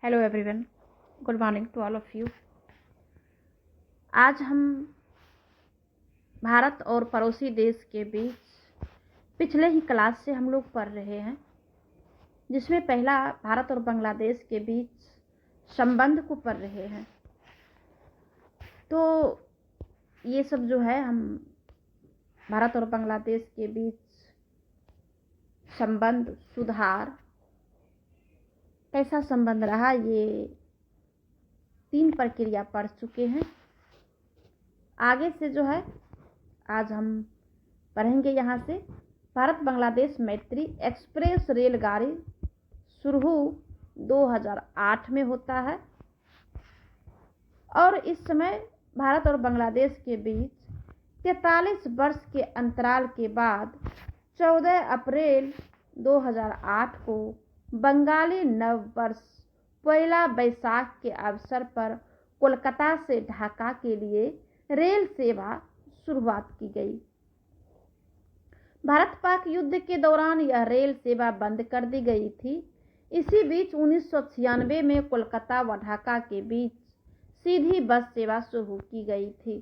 Hello everyone, good morning to all of you. आज हम भारत और पड़ोसी देश के बीच पिछले ही क्लास से हम लोग पढ़ रहे हैं, जिसमें पहला भारत और बांग्लादेश के बीच संबंध को पढ़ रहे हैं। तो ये सब जो है हम भारत और बांग्लादेश के बीच संबंध सुधार कैसा संबंध रहा, ये 3 प्रक्रिया पढ़ चुके हैं। आगे से जो है आज हम पढ़ेंगे यहाँ से भारत बांग्लादेश मैत्री एक्सप्रेस रेलगाड़ी शुरू 2008 में होता है और इस समय भारत और बांग्लादेश के बीच 43 वर्ष के अंतराल के बाद 14 अप्रैल 2008 को बंगाली नव वर्ष पहला बैसाख के अवसर पर कोलकाता से ढाका के लिए रेल सेवा शुरुआत की गई। भारत पाक युद्ध के दौरान यह रेल सेवा बंद कर दी गई थी। इसी बीच 1996 में कोलकाता व ढाका के बीच सीधी बस सेवा शुरू की गई थी।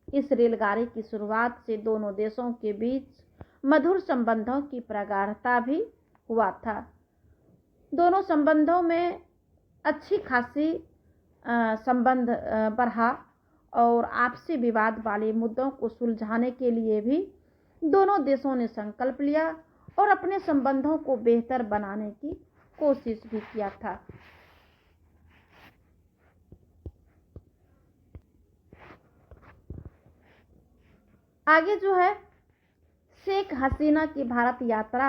इस रेलगाड़ी की शुरुआत से दोनों देशों के बीच मधुर संबंधों की प्रगाढ़ता भी हुआ था। दोनों संबंधों में अच्छी खासी संबंध बढ़ा और आपसी विवाद वाले मुद्दों को सुलझाने के लिए भी दोनों देशों ने संकल्प लिया और अपने संबंधों को बेहतर बनाने की कोशिश भी किया था। आगे जो है शेख हसीना की भारत यात्रा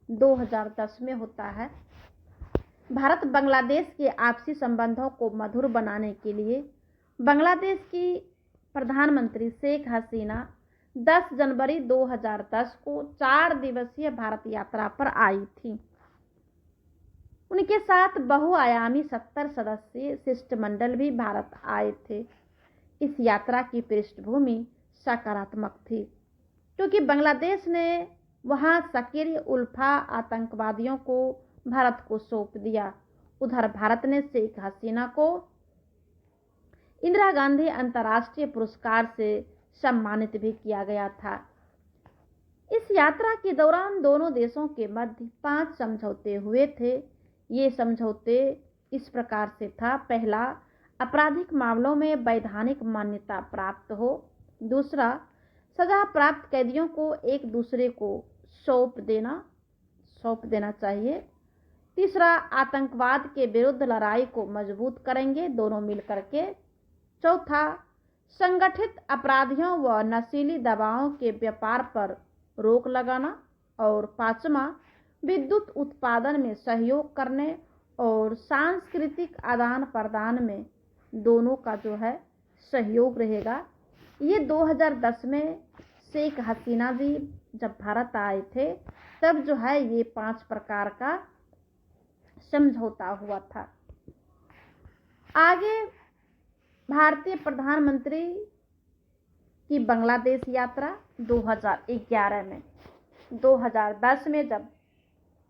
2010 में होता है। भारत बांग्लादेश के आपसी संबंधों को मधुर बनाने के लिए बांग्लादेश की प्रधानमंत्री शेख हसीना 10 जनवरी 2010 को 4 दिवसीय भारत यात्रा पर आई थी। उनके साथ बहुआयामी 70 सदस्यीय शिष्टमंडल भी भारत आए थे। इस यात्रा की पृष्ठभूमि सकारात्मक थी क्योंकि बांग्लादेश ने वहां सक्रिय उल्फा आतंकवादियों को भारत को सौंप दिया। उधर भारत ने शेख हसीना को इंदिरा गांधी अंतर्राष्ट्रीय पुरस्कार से सम्मानित भी किया गया था। इस यात्रा के दौरान दोनों देशों के मध्य 5 समझौते हुए थे। ये समझौते इस प्रकार से था: पहला, आपराधिक मामलों में वैधानिक मान्यता प्राप्त हो। दूसरा, सजा प्राप्त कैदियों को एक दूसरे को सौंप देना चाहिए। तीसरा, आतंकवाद के विरुद्ध लड़ाई को मजबूत करेंगे दोनों मिलकर के। चौथा, संगठित अपराधियों व नशीली दवाओं के व्यापार पर रोक लगाना। और पांचवा, विद्युत उत्पादन में सहयोग करने और सांस्कृतिक आदान प्रदान में दोनों का जो है सहयोग रहेगा। ये 2010 में शेख हसीना जी जब भारत आए थे तब जो है ये 5 प्रकार का समझौता हुआ था। आगे भारतीय प्रधानमंत्री की बांग्लादेश यात्रा 2011 में 2010 में जब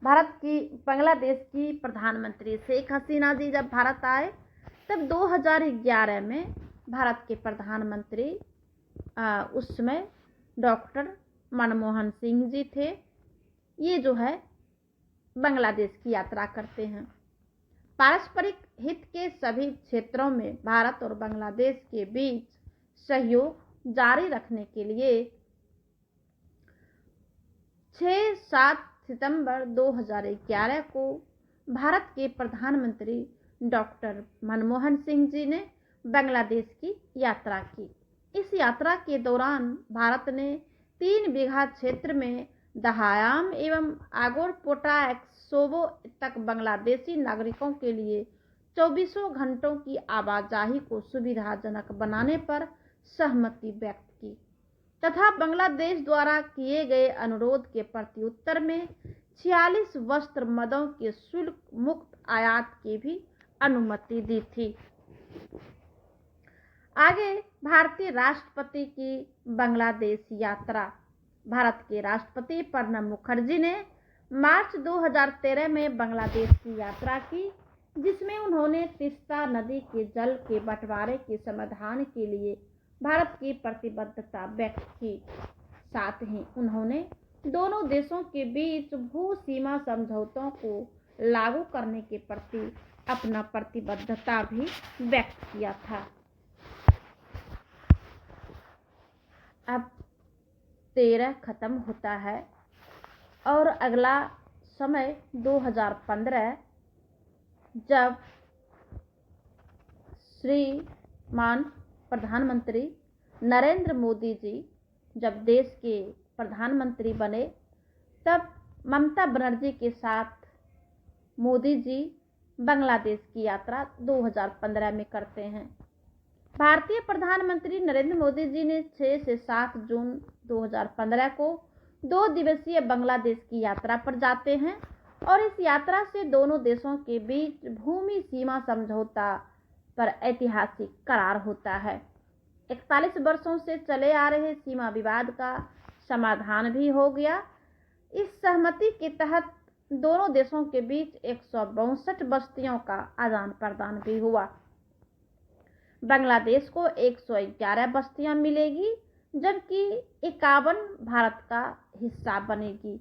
बांग्लादेश की प्रधानमंत्री शेख हसीना जी जब भारत आए तब 2011 में भारत के प्रधानमंत्री उस समय डॉक्टर मनमोहन सिंह जी थे। ये जो है बांग्लादेश की यात्रा करते हैं। पारस्परिक हित के सभी क्षेत्रों में भारत और बांग्लादेश के बीच सहयोग जारी रखने के लिए 6-7 सितंबर 2011 को भारत के प्रधानमंत्री डॉक्टर मनमोहन सिंह जी ने बांग्लादेश की यात्रा की। इस यात्रा के दौरान भारत ने 3 बीघा क्षेत्र में दहायाम एवं आगोरपोटा एक्सोबो तक बांग्लादेशी नागरिकों के लिए 24 घंटों की आवाजाही को सुविधाजनक बनाने पर सहमति व्यक्त की तथा बांग्लादेश द्वारा किए गए अनुरोध के प्रत्युत्तर में 46 वस्त्र मदों के शुल्क मुक्त आयात की भी अनुमति दी थी। आगे भारतीय राष्ट्रपति की बांग्लादेश यात्रा। भारत के राष्ट्रपति प्रणब मुखर्जी ने मार्च 2013 में बांग्लादेश की यात्रा की, जिसमें उन्होंने तीस्ता नदी के जल के बंटवारे के समाधान के लिए भारत की प्रतिबद्धता व्यक्त की। साथ ही उन्होंने दोनों देशों के बीच भू सीमा समझौतों को लागू करने के प्रति अपना प्रतिबद्धता भी व्यक्त किया था। अब 13 खत्म होता है और अगला समय 2015, जब श्रीमान प्रधानमंत्री नरेंद्र मोदी जी जब देश के प्रधानमंत्री बने, तब ममता बनर्जी के साथ मोदी जी बांग्लादेश की यात्रा 2015 में करते हैं। भारतीय प्रधानमंत्री नरेंद्र मोदी जी ने 6 से 7 जून 2015 को 2 दिवसीय बांग्लादेश की यात्रा पर जाते हैं और इस यात्रा से दोनों देशों के बीच भूमि सीमा समझौता पर ऐतिहासिक करार होता है। 41 वर्षों से चले आ रहे सीमा विवाद का समाधान भी हो गया। इस सहमति के तहत दोनों देशों के बीच 162 बस्तियों का आदान प्रदान भी हुआ। बांग्लादेश को 111 बस्तियां मिलेगी, जबकि 51 भारत का हिस्सा बनेगी।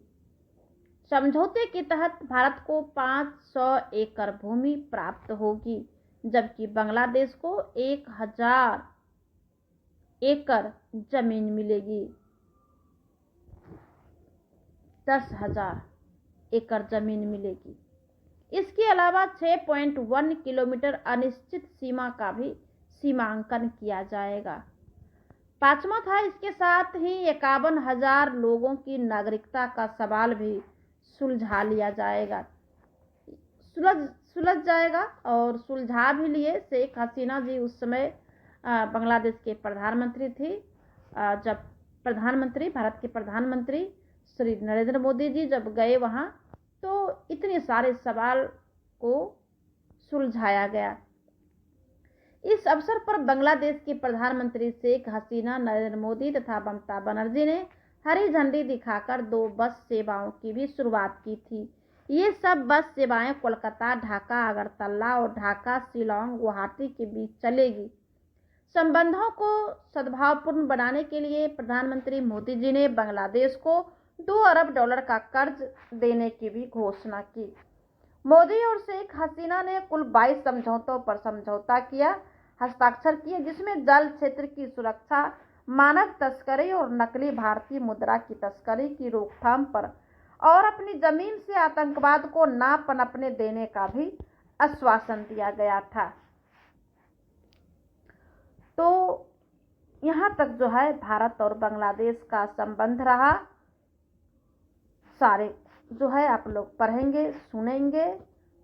समझौते के तहत भारत को 500 एकड़ भूमि प्राप्त होगी, जबकि बांग्लादेश को 1000 एकड़ जमीन मिलेगी। 10,000 एकड़ जमीन मिलेगी। इसके अलावा 6.1 किलोमीटर अनिश्चित सीमा का भी सीमांकन किया जाएगा। 5वां था, इसके साथ ही 51,000 लोगों की नागरिकता का सवाल भी सुलझा लिया जाएगा, सुलझ जाएगा और सुलझा भी लिए। शेख हसीना जी उस समय बांग्लादेश के प्रधानमंत्री थी। जब भारत के प्रधानमंत्री श्री नरेंद्र मोदी जी जब गए वहाँ, तो इतने सारे सवाल को सुलझाया गया। इस अवसर पर बांग्लादेश के प्रधानमंत्री शेख हसीना, नरेंद्र मोदी तथा ममता बनर्जी ने हरी झंडी दिखाकर 2 बस सेवाओं की भी शुरुआत की थी। ये सब बस सेवाएं कोलकाता, ढाका, अगरतला और ढाका, शिलांग, गुवाहाटी के बीच चलेगी। संबंधों को सद्भावपूर्ण बनाने के लिए प्रधानमंत्री मोदी जी ने बांग्लादेश को $2 अरब का कर्ज देने की भी घोषणा की। मोदी और शेख हसीना ने कुल 22 समझौतों पर समझौता किया, हस्ताक्षर किए, जिसमें जल क्षेत्र की सुरक्षा, मानव तस्करी और नकली भारतीय मुद्रा की तस्करी की रोकथाम पर और अपनी जमीन से आतंकवाद को ना पनपने देने का भी आश्वासन दिया गया था। तो यहाँ तक जो है भारत और बांग्लादेश का संबंध रहा। सारे जो है आप लोग पढ़ेंगे, सुनेंगे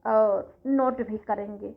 और नोट भी करेंगे।